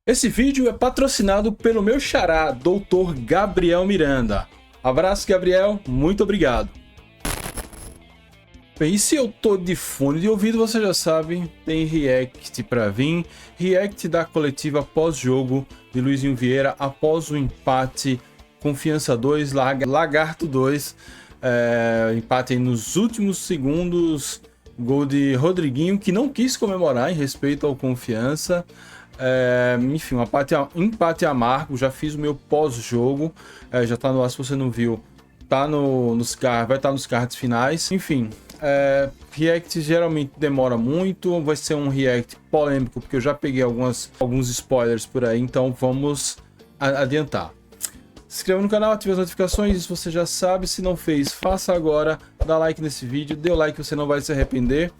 Esse vídeo é patrocinado pelo meu xará, Dr. Gabriel Miranda. Abraço, Gabriel, muito obrigado. Bem, e se eu tô de fone de ouvido, você já sabe, tem react pra vir. React da coletiva pós-jogo de Luizinho Vieira após o empate Confiança 2, Lagarto 2. Empate aí nos últimos segundos, gol de Rodriguinho, que não quis comemorar em respeito ao Confiança. Enfim, empate amargo. Já fiz o meu pós-jogo, já tá no ar. Se você não viu, tá vai estar nos cards finais. Enfim, react geralmente demora muito, vai ser um react polêmico porque eu já peguei alguns spoilers por aí, então vamos adiantar. Se inscreva no canal, ative as notificações, isso você já sabe. Se não fez, faça agora, dá like nesse vídeo, dê o like, você não vai se arrepender.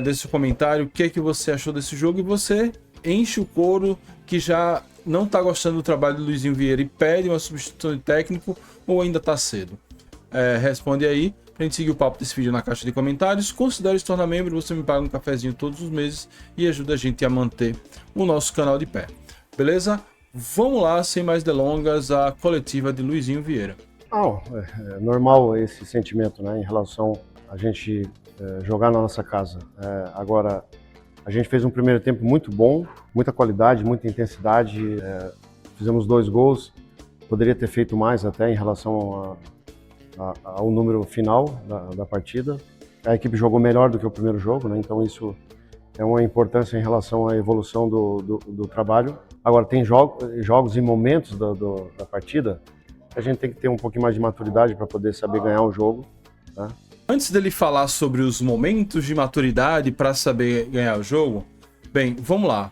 Deixe seu comentário, o que é que você achou desse jogo, e você enche o couro que já não tá gostando do trabalho do Luizinho Vieira e pede uma substituição de técnico, ou ainda tá cedo. Responde aí pra gente seguir o papo desse vídeo na caixa de comentários. Considere se tornar membro, você me paga um cafezinho todos os meses e ajuda a gente a manter o nosso canal de pé. Beleza? Vamos lá, sem mais delongas, a coletiva de Luizinho Vieira. É normal esse sentimento, né, em relação a gente jogar na nossa casa. Agora, a gente fez um primeiro tempo muito bom, muita qualidade, muita intensidade, fizemos 2 gols, poderia ter feito mais até em relação ao número final da partida. A equipe jogou melhor do que o primeiro jogo, né, então isso é uma importância em relação à evolução do trabalho. Agora, tem jogos e momentos da partida que a gente tem que ter um pouquinho mais de maturidade para poder saber ganhar o jogo, né? Antes dele falar sobre os momentos de maturidade para saber ganhar o jogo, bem, vamos lá.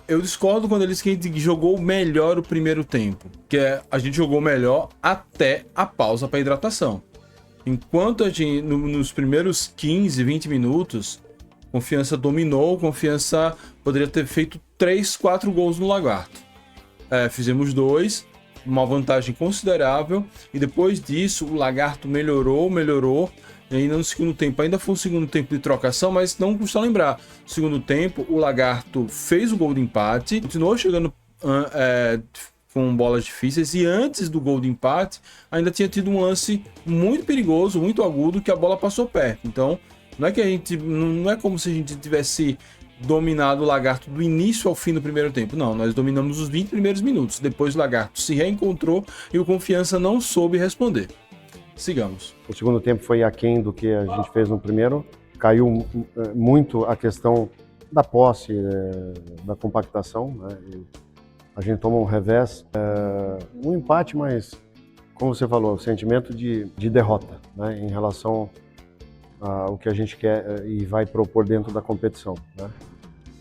Eu discordo quando ele diz que a gente jogou melhor o primeiro tempo, que a gente jogou melhor até a pausa para hidratação. Enquanto a gente, nos primeiros 15, 20 minutos, Confiança dominou, Confiança poderia ter feito 3, 4 gols no Lagarto. Fizemos 2, uma vantagem considerável, e depois disso o Lagarto melhorou, e ainda no segundo tempo, ainda foi um segundo tempo de trocação, mas não custa lembrar, no segundo tempo o Lagarto fez o gol de empate, continuou chegando com bolas difíceis, e antes do gol de empate ainda tinha tido um lance muito perigoso, muito agudo, que a bola passou perto. Então não é como se a gente tivesse dominado o Lagarto do início ao fim do primeiro tempo. Não, nós dominamos os 20 primeiros minutos. Depois o Lagarto se reencontrou e o Confiança não soube responder. Sigamos. O segundo tempo foi aquém do que a gente fez no primeiro. Caiu muito a questão da posse, da compactação, né? A gente toma um revés, um empate, mas, como você falou, o sentimento de derrota, né, em relação ao que a gente quer e vai propor dentro da competição, né?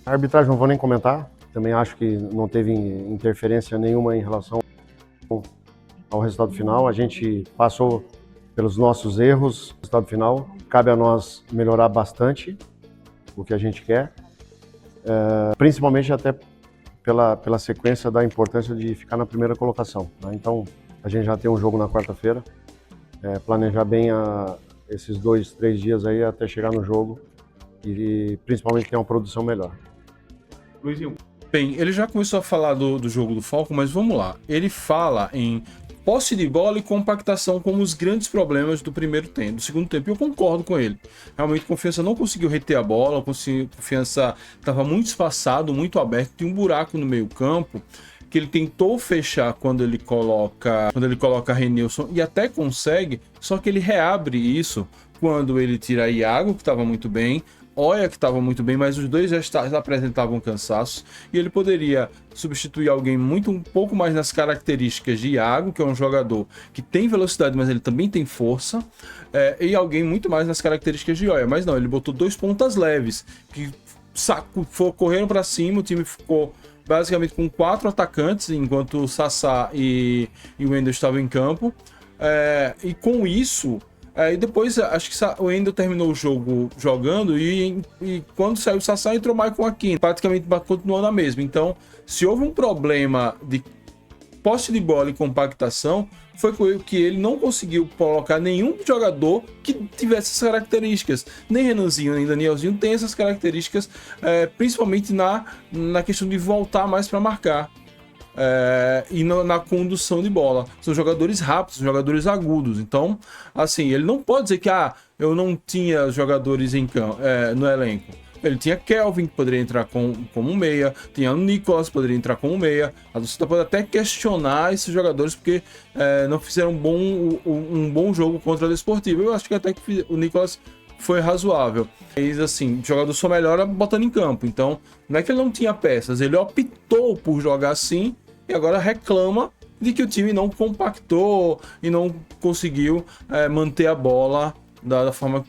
A arbitragem não vou nem comentar, também acho que não teve interferência nenhuma em relação ao resultado final. A gente passou pelos nossos erros, no resultado final cabe a nós melhorar bastante o que a gente quer, principalmente até pela sequência da importância de ficar na primeira colocação, né? Então a gente já tem um jogo na quarta-feira, planejar bem esses 2, 3 dias aí até chegar no jogo e principalmente ter uma produção melhor. Luizinho. Bem, ele já começou a falar do jogo do Falcon, mas vamos lá. Ele fala em posse de bola e compactação como os grandes problemas do segundo tempo. E eu concordo com ele. Realmente, Confiança não conseguiu reter a bola, Confiança estava muito espaçado, muito aberto, tinha um buraco no meio campo que ele tentou fechar quando ele coloca Renilson, e até consegue, só que ele reabre isso quando ele tira Iago, que estava muito bem, Oia, que estava muito bem, mas os dois já apresentavam cansaço, e ele poderia substituir alguém um pouco mais nas características de Iago, que é um jogador que tem velocidade, mas ele também tem força, e alguém muito mais nas características de Oia. Mas não, ele botou 2 pontas leves, que correram para cima, o time ficou basicamente com 4 atacantes, enquanto o Sassá e o Wendel estavam em campo. E com isso, e depois acho que o Wendel terminou o jogo jogando, e quando saiu o Sassá, entrou o Maicon Aquino, praticamente continuou na mesma. Então, se houve um problema posse de bola e compactação foi o que ele não conseguiu colocar nenhum jogador que tivesse essas características. Nem Renanzinho, nem Danielzinho tem essas características, principalmente na questão de voltar mais para marcar. E na condução de bola. São jogadores rápidos, jogadores agudos. Então, assim, ele não pode dizer que eu não tinha jogadores no elenco. Ele tinha Kelvin, que poderia entrar como um meia, tinha o Nicolas, que poderia entrar como um meia. A torcida pode até questionar esses jogadores porque não fizeram um bom jogo contra a Desportiva. Eu acho que até que o Nicolas foi razoável. Mas, assim, o jogador só melhora botando em campo. Então, não é que ele não tinha peças, ele optou por jogar assim e agora reclama de que o time não compactou e não conseguiu manter a bola da forma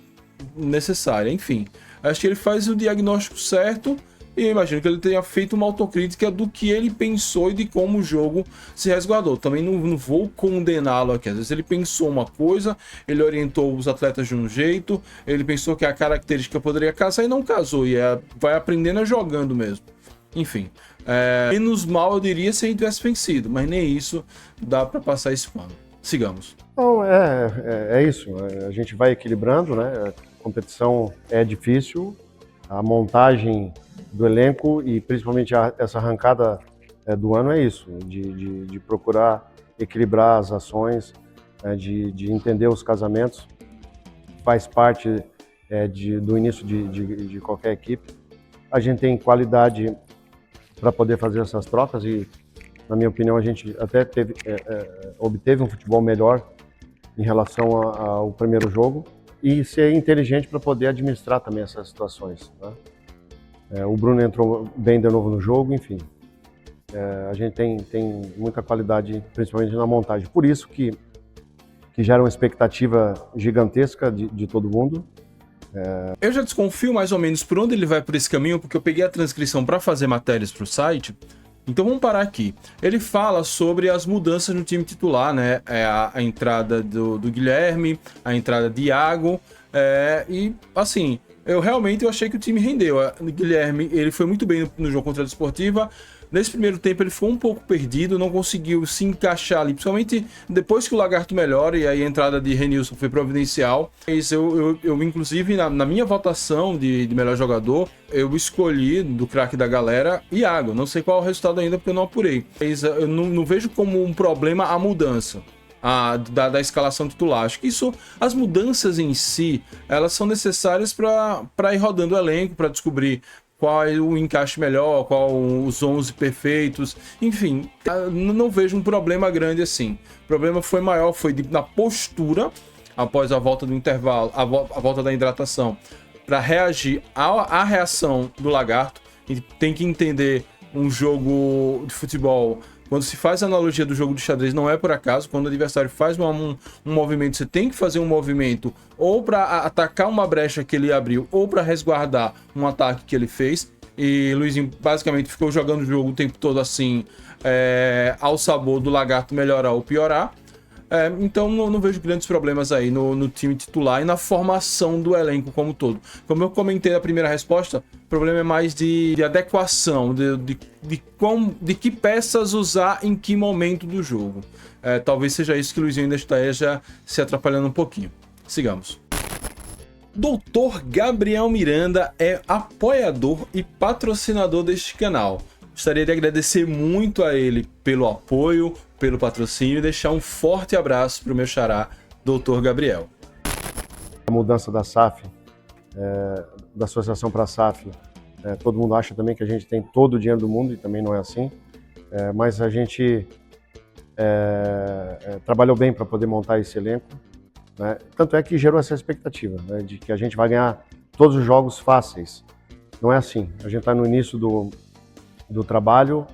necessária. Enfim, acho que ele faz o diagnóstico certo e eu imagino que ele tenha feito uma autocrítica do que ele pensou e de como o jogo se resguardou. Também não vou condená-lo aqui. Às vezes ele pensou uma coisa, ele orientou os atletas de um jeito, ele pensou que a característica poderia casar e não casou. E vai aprendendo jogando mesmo. Enfim, menos mal eu diria se a gente tivesse vencido, mas nem isso dá para passar esse pano. Sigamos. Então, é isso. A gente vai equilibrando, né? A competição é difícil, a montagem do elenco e principalmente essa arrancada do ano é isso, de procurar equilibrar as ações, de entender os casamentos, faz parte do início de qualquer equipe. A gente tem qualidade para poder fazer essas trocas e, na minha opinião, a gente até obteve um futebol melhor em relação ao primeiro jogo e ser inteligente para poder administrar também essas situações, né? O Bruno entrou bem de novo no jogo, enfim. A gente tem muita qualidade, principalmente na montagem. Por isso que gera uma expectativa gigantesca de todo mundo. Eu já desconfio mais ou menos por onde ele vai por esse caminho, porque eu peguei a transcrição para fazer matérias para o site. Então vamos parar aqui. Ele fala sobre as mudanças no time titular, né? A entrada do Guilherme, a entrada de Iago. E assim, eu achei que o time rendeu. O Guilherme, ele foi muito bem no jogo contra a Desportiva. Nesse primeiro tempo ele ficou um pouco perdido, não conseguiu se encaixar ali, principalmente depois que o Lagarto melhora e aí a entrada de Renilson foi providencial. Mas eu inclusive, na minha votação de melhor jogador, eu escolhi do craque da galera Iago. Não sei qual é o resultado ainda porque eu não apurei. Mas eu não vejo como um problema a mudança da escalação titular. Acho que as mudanças em si, elas são necessárias para ir rodando o elenco, para descobrir qual é o encaixe melhor, qual os 11 perfeitos, enfim, não vejo um problema grande assim. O problema foi maior, foi na postura, após a volta do intervalo, a volta da hidratação, para reagir à reação do Lagarto. A gente tem que entender um jogo de futebol. Quando se faz a analogia do jogo de xadrez, não é por acaso. Quando o adversário faz um movimento, você tem que fazer um movimento ou para atacar uma brecha que ele abriu ou para resguardar um ataque que ele fez. E Luizinho basicamente ficou jogando o jogo o tempo todo assim, ao sabor do Lagarto melhorar ou piorar. Então não vejo grandes problemas aí no time titular e na formação do elenco como um todo. Como eu comentei na primeira resposta, o problema é mais de adequação, de que peças usar em que momento do jogo. Talvez seja isso que o Luizinho ainda esteja se atrapalhando um pouquinho. Sigamos. Dr. Gabriel Miranda é apoiador e patrocinador deste canal. Gostaria de agradecer muito a ele pelo apoio, pelo patrocínio e deixar um forte abraço para o meu xará, Dr. Gabriel. A mudança da SAF, da associação para a SAF, todo mundo acha também que a gente tem todo o dinheiro do mundo e também não é assim, mas a gente trabalhou bem para poder montar esse elenco, né? Tanto é que gerou essa expectativa, né, de que a gente vai ganhar todos os jogos fáceis. Não é assim, a gente está no início do trabalho,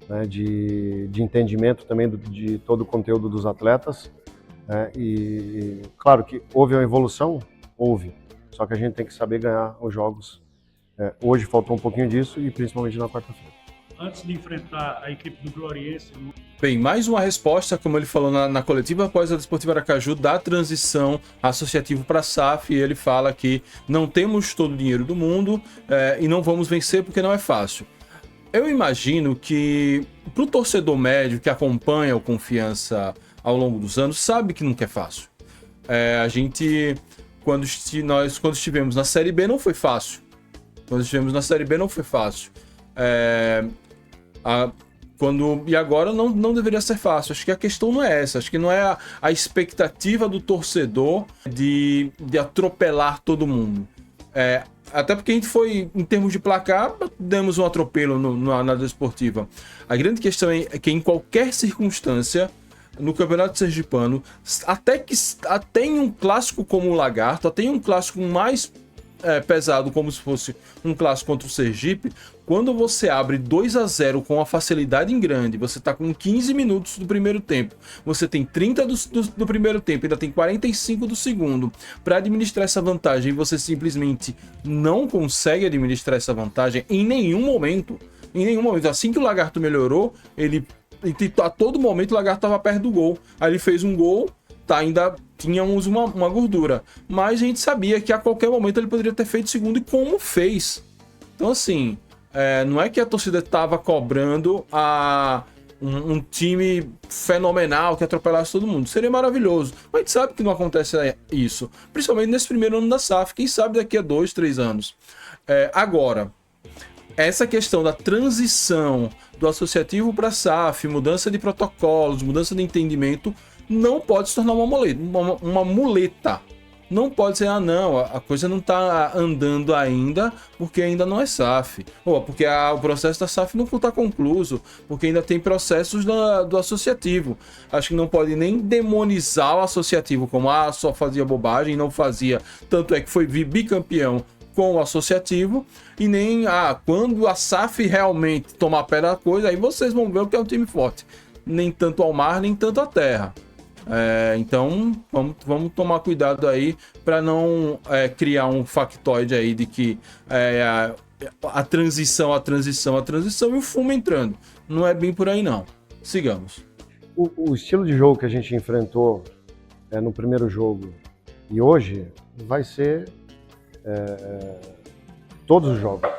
né, de entendimento também de todo o conteúdo dos atletas, né, e claro que houve uma evolução, só que a gente tem que saber ganhar os jogos. Hoje faltou um pouquinho disso e principalmente na quarta-feira. Antes de enfrentar a equipe do Gloriense... Bem, mais uma resposta, como ele falou na coletiva após a Desportiva Aracaju, da transição associativo para a SAF, e ele fala que não temos todo o dinheiro do mundo e não vamos vencer porque não é fácil. Eu imagino que Para o torcedor médio que acompanha o Confiança ao longo dos anos, sabe que nunca é fácil. A gente, quando estivemos na Série B, não foi fácil. E agora não deveria ser fácil. Acho que a questão não é essa. Acho que não é a expectativa do torcedor de atropelar todo mundo. Até porque a gente foi, em termos de placar, demos um atropelo na Desportiva. A grande questão é que em qualquer circunstância, no Campeonato Sergipano, até em um clássico como o Lagarto, até em um clássico mais pesado, como se fosse um clássico contra o Sergipe, quando você abre 2-0 com uma facilidade em grande, você tá com 15 minutos do primeiro tempo, você tem 30 do primeiro tempo, ainda tem 45 do segundo, para administrar essa vantagem, e você simplesmente não consegue administrar essa vantagem em nenhum momento. Assim que o Lagarto melhorou, a todo momento o Lagarto estava perto do gol, aí ele fez um gol, ainda tínhamos uma gordura, mas a gente sabia que a qualquer momento ele poderia ter feito segundo, e como fez. Então assim, não é que a torcida estava cobrando um time fenomenal que atropelasse todo mundo, seria maravilhoso, mas a gente sabe que não acontece isso, principalmente nesse primeiro ano da SAF, quem sabe daqui a 2, 3 anos. Agora, essa questão da transição do associativo para a SAF, mudança de protocolos, mudança de entendimento, não pode se tornar uma muleta. Não pode ser, não, a coisa não está andando ainda porque ainda não é SAF. Ou porque o processo da SAF não está concluído, porque ainda tem processos do associativo. Acho que não pode nem demonizar o associativo como só fazia bobagem, não fazia. Tanto é que foi bicampeão com o associativo, e nem quando a SAF realmente tomar pé da coisa, aí vocês vão ver o que é um time forte. Nem tanto ao mar, nem tanto à terra. Então vamos tomar cuidado aí para não criar um factoide aí de que a transição e o fumo entrando. Não é bem por aí não. Sigamos. O estilo de jogo que a gente enfrentou no primeiro jogo e hoje vai ser todos os jogos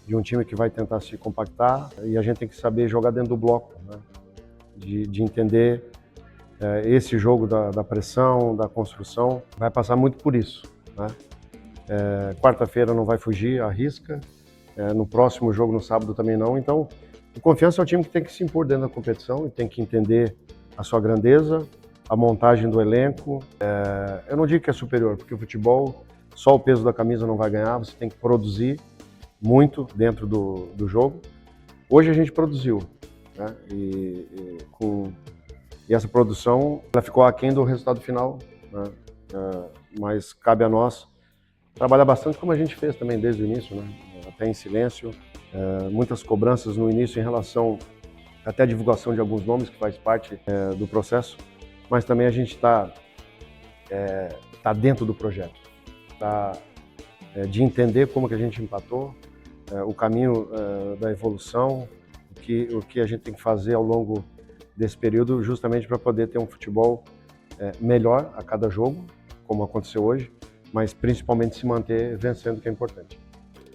de um time que vai tentar se compactar, e a gente tem que saber jogar dentro do bloco, né? De entender esse jogo da pressão, da construção, vai passar muito por isso, né? Quarta-feira não vai fugir, arrisca. No próximo jogo, no sábado, também não. Então, o Confiança é um time que tem que se impor dentro da competição e tem que entender a sua grandeza, a montagem do elenco. Eu não digo que é superior, porque o futebol, só o peso da camisa não vai ganhar, você tem que produzir muito dentro do jogo. Hoje a gente produziu, né? E essa produção ela ficou aquém do resultado final, né? Mas cabe a nós trabalhar bastante, como a gente fez também desde o início, né? Até em silêncio, muitas cobranças no início em relação até a divulgação de alguns nomes, que faz parte do processo, mas também a gente está dentro do projeto, de entender como que a gente empatou, o caminho da evolução, o que a gente tem que fazer ao longo desse período, justamente para poder ter um futebol melhor a cada jogo, como aconteceu hoje, mas principalmente se manter vencendo, que é importante.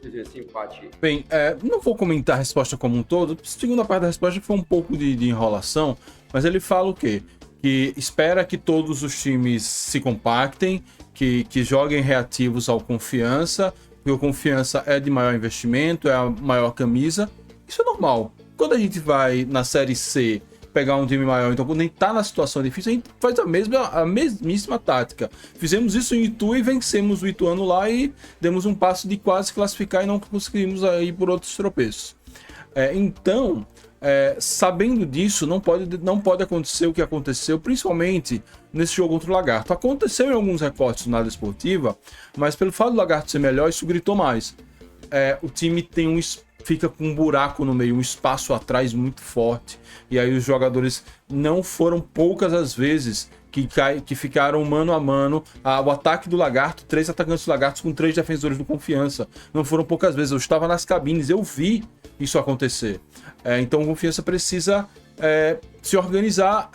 Esse empate. Bem, não vou comentar a resposta como um todo. A segunda parte da resposta foi um pouco de enrolação, mas ele fala o quê? Que espera que todos os times se compactem, que joguem reativos ao Confiança, porque o Confiança é de maior investimento, é a maior camisa. Isso é normal. Quando a gente vai na Série C pegar um time maior, então quando a gente tá na situação difícil, a gente faz a mesmíssima tática. Fizemos isso em Itu e vencemos o Ituano lá e demos um passo de quase classificar e não conseguimos ir por outros tropeços. Então, sabendo disso, não pode acontecer o que aconteceu, principalmente nesse jogo contra o Lagarto. Aconteceu em alguns recortes na Desportiva, mas pelo fato do Lagarto ser melhor, isso gritou mais. O time fica com um buraco no meio, um espaço atrás muito forte, e aí os jogadores não foram poucas as vezes que ficaram mano a mano. O ataque do Lagarto, 3 atacantes do Lagarto com 3 defensores do Confiança, não foram poucas vezes. Eu estava nas cabines, eu vi isso acontecer. Então o Confiança precisa se organizar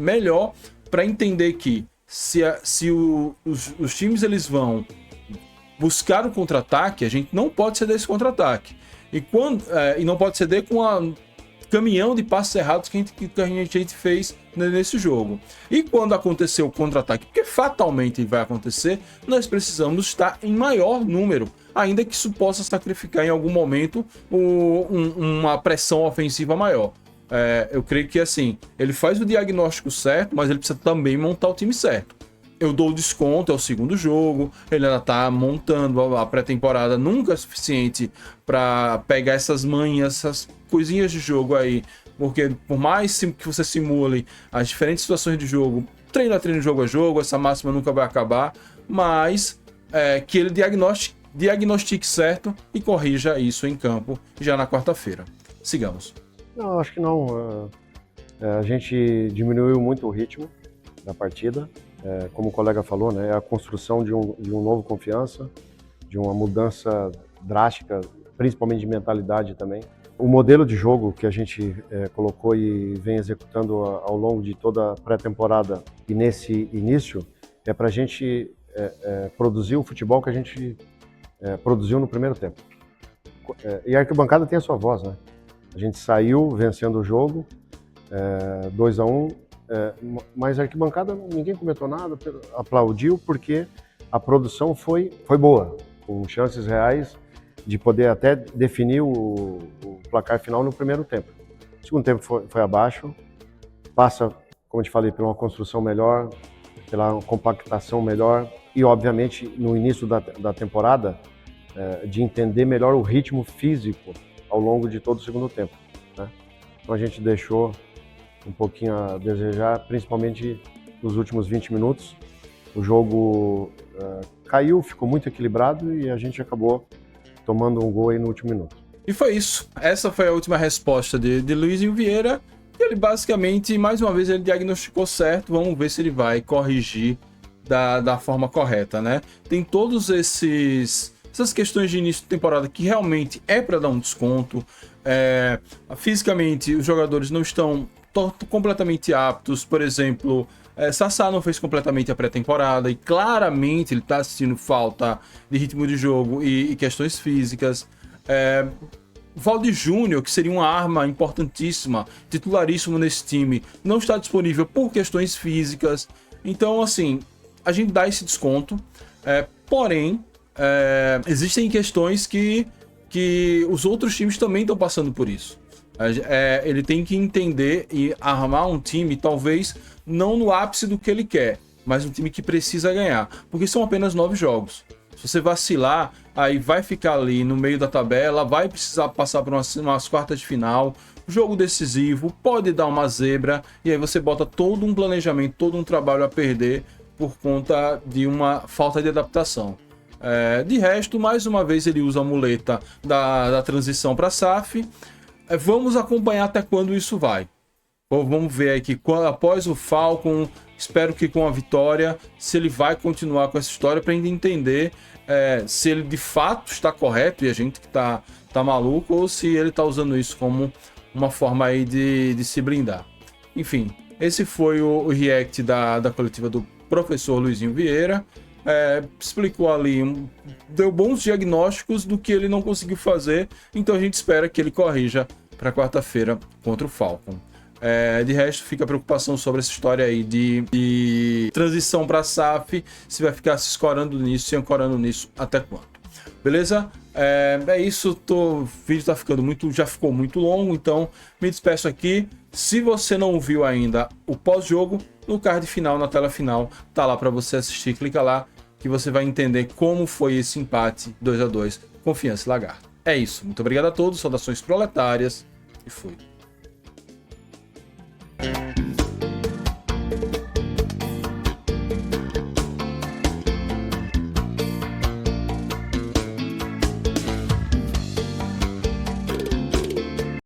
melhor para entender que se os times eles vão buscar o contra-ataque, a gente não pode ceder esse contra-ataque. E não pode ceder com a caminhão de passos errados que a gente fez nesse jogo. E quando acontecer o contra-ataque, porque fatalmente vai acontecer, nós precisamos estar em maior número, ainda que isso possa sacrificar em algum momento uma pressão ofensiva maior. Eu creio que assim, ele faz o diagnóstico certo, mas ele precisa também montar o time certo. Eu dou o desconto, é o segundo jogo, ele ainda tá montando a pré-temporada, nunca é suficiente para pegar essas manhas, essas coisinhas de jogo aí, porque por mais que você simule as diferentes situações de jogo, treino a treino, jogo a jogo, essa máxima nunca vai acabar, mas que ele diagnostique certo e corrija isso em campo já na quarta-feira. Sigamos. Não, acho que não. A gente diminuiu muito o ritmo da partida. Como o colega falou, né, é a construção de um novo confiança, de uma mudança drástica, principalmente de mentalidade também. O modelo de jogo que a gente colocou e vem executando ao longo de toda a pré-temporada e nesse início é para a gente produzir o futebol que a gente produziu no primeiro tempo. E a arquibancada tem a sua voz, né? A gente saiu vencendo o jogo, 2-1, mas a arquibancada ninguém comentou nada, aplaudiu porque a produção foi boa, com chances reais de poder até definir o placar final no primeiro tempo. O segundo tempo foi abaixo, passa, como eu te falei, por uma construção melhor, pela compactação melhor e, obviamente, no início da temporada, de entender melhor o ritmo físico ao longo de todo o segundo tempo, né? Então a gente deixou um pouquinho a desejar, principalmente nos últimos 20 minutos. O jogo caiu, ficou muito equilibrado e a gente acabou tomando um gol aí no último minuto. E foi isso. Essa foi a última resposta de Luizinho Vieira. Ele basicamente, mais uma vez, ele diagnosticou certo. Vamos ver se ele vai corrigir da forma correta, né? Tem todos essas questões de início de temporada que realmente é para dar um desconto. Fisicamente, os jogadores não estão completamente aptos. Por exemplo, Sassá não fez completamente a pré-temporada e claramente ele está sentindo falta de ritmo de jogo e questões físicas. Valde Júnior, que seria uma arma importantíssima, titularíssimo nesse time, não está disponível por questões físicas. Então, assim, a gente dá esse desconto, porém, existem questões que os outros times também estão passando por isso. Ele tem que entender e armar um time, talvez não no ápice do que ele quer, mas um time que precisa ganhar, porque são apenas 9 jogos. Se você vacilar, aí vai ficar ali no meio da tabela, vai precisar passar por umas quartas de final, jogo decisivo, pode dar uma zebra, e aí você bota todo um planejamento, todo um trabalho a perder por conta de uma falta de adaptação. De resto, mais uma vez ele usa a muleta da transição para SAF. Vamos acompanhar até quando isso vai. Vamos ver aí que após o Falcon, espero que com a vitória, se ele vai continuar com essa história para entender se ele de fato está correto e a gente que tá maluco, ou se ele está usando isso como uma forma aí de se blindar. Enfim, esse foi o react da coletiva do professor Luizinho Vieira. Explicou ali, deu bons diagnósticos do que ele não conseguiu fazer, então a gente espera que ele corrija para quarta-feira contra o Falcon. De resto, fica a preocupação sobre essa história aí de transição para SAF, se vai ficar se escorando nisso, se ancorando nisso, até quando. Beleza? É isso, o vídeo tá ficando já ficou muito longo, então me despeço aqui. Se você não viu ainda o pós-jogo, no card final, na tela final, tá lá para você assistir, clica lá que você vai entender como foi esse empate 2-2, Confiança e Lagarto. É isso, muito obrigado a todos, saudações proletárias e fui.